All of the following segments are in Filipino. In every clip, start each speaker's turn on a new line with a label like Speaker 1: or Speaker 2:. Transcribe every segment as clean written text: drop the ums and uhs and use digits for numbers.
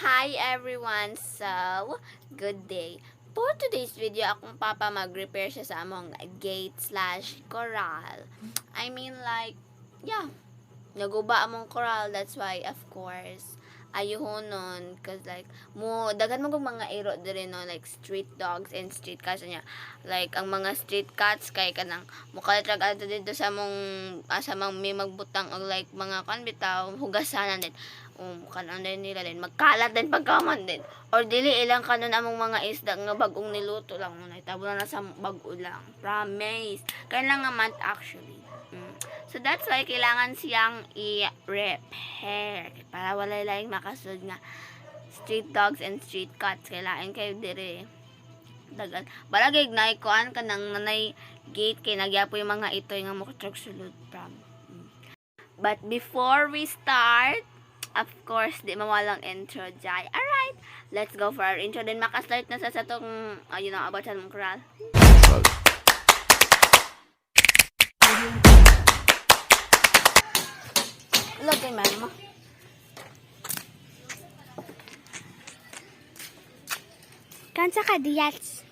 Speaker 1: Hi everyone! So, good day. For today's video, akong papa mag-repair siya sa among gate slash coral. I mean like, yeah, naguba among coral. That's why, of course, ayuhon nun. Cause like, dagan mo kong mga iro diri no, like street dogs and street cats niya. Like, ang mga street cats, kay kanang, mukalatag ato dito sa mong, sa mga may magbutang, o like, mga kanbitaw, hugasanan din kanon din nila din magkalat din pagkaman din or dili ilang kanon among mga isda nga bagong niluto lang muna itabo na sa bag-o lang promise kailangan nga month actually so that's why kailangan siyang i-repair para wala laing makasud nga street dogs and street cats kailangan kayo dire dagan balagay ignay kuan kanang nanay gate kay nagyapo yung mga ito nga mokatrog sulod from but before we start, of course, di mawalang intro dyan. Alright, let's go for our intro. Then makastart na sa tong, about sa mong coral. Look kay mama. Kansa ka diyats?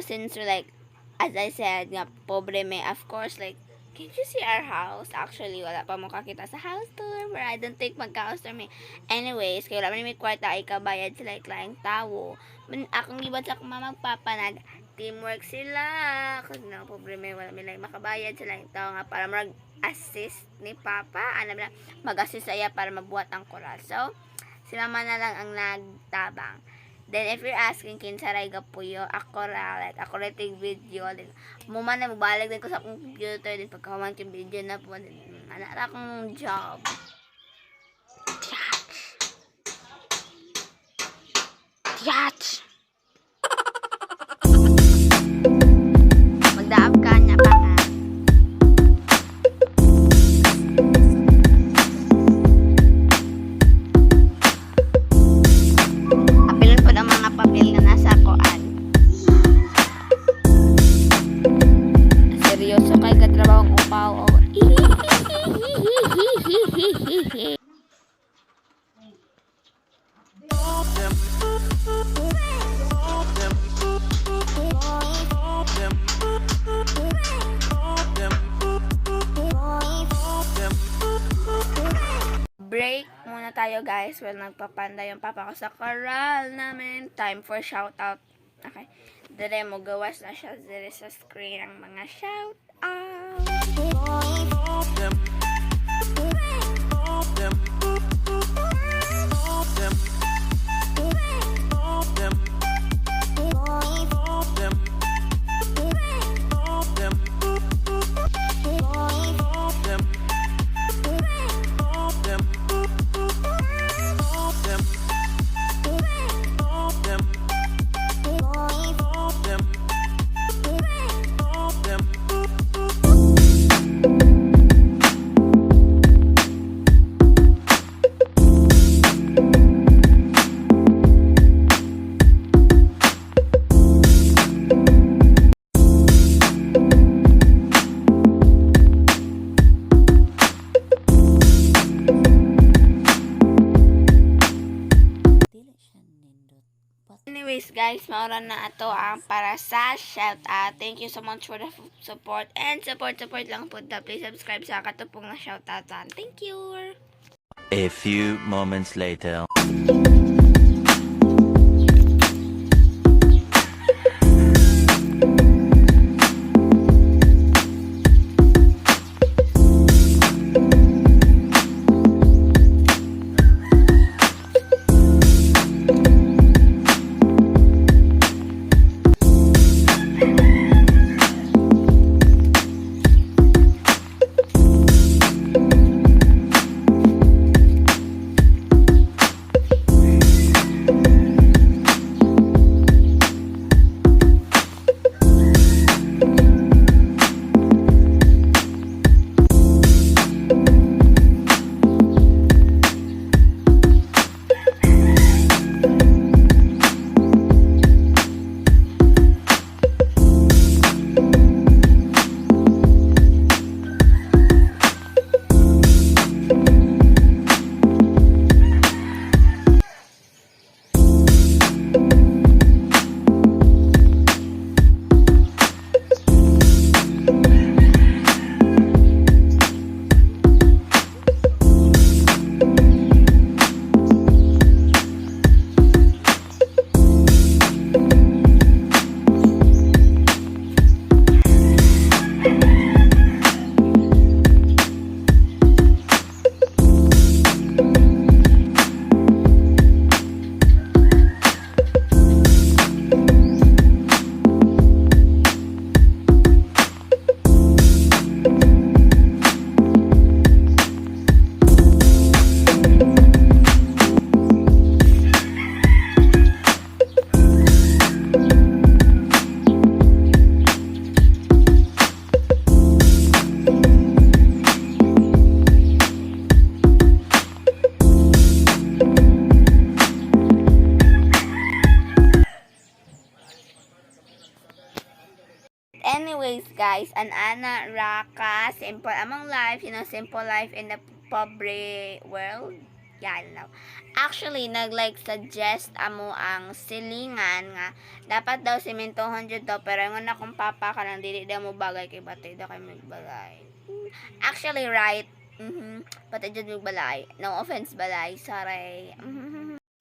Speaker 1: Since we're like, as I said, nga, pobre may, of course, like, can't you see our house? Actually, wala pa mo kakita sa house tour, but I don't think magka-house tour may. Anyways, kaya wala man may kwarta, ay kabayad sila, iklayang tawo. Akong ibad sa akong mamagpapa, teamwork sila. Kasi na, pobre may, wala may lang makabayad sila, yung tao nga, para mag-assist ni Papa, ano na, mag-assist saya para mabuhat ang koral. So, si Mama na lang ang nagtabang. Then, if you're asking, kinsaray ka po yun, ako like, ako rating video, then, muman na, mabalag din ko sa akong computer, then, pagkaman yung video na po, then, anak akong job. Yatch! Magdaab ka niya pa nga. Seryoso kay katrabahong upaw o break muna tayo guys while nagpapanda yung papa ko sa coral namin. Time for shoutout. Okay. Dire mo gawas na siya dire sa screen ang mga shoutout. Anyways guys, mauran na ato ang para sa shoutout. Thank you so much for the support and support lang po. Please subscribe sa katupong na shoutoutan. Thank you.
Speaker 2: A few moments later.
Speaker 1: guys, an ana raka, simple among life, simple life in the pobre world. Yeah, I don't know. Actually, suggest amo ang silingan nga dapat daw sementohon jud daw, pero ingon akong papa ka nang dili daw mo bagay kay batay daw kay magbalay. Actually, right. Batay jud magbalay. No offense balay, sorry.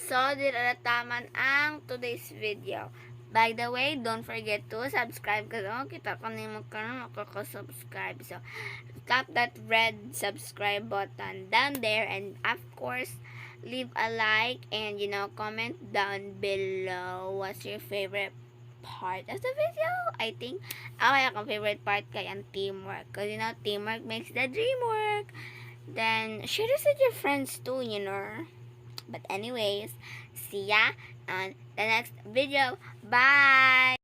Speaker 1: So, dinataman ang today's video. By the way, don't forget to subscribe kasi kita ko na makaka-subscribe. So, tap that red subscribe button down there, and of course, leave a like and comment down below what's your favorite part of the video. I think akong favorite part kay ang teamwork, because teamwork makes the dream work. Then share this with your friends too. But anyways, see ya on the next video. Bye!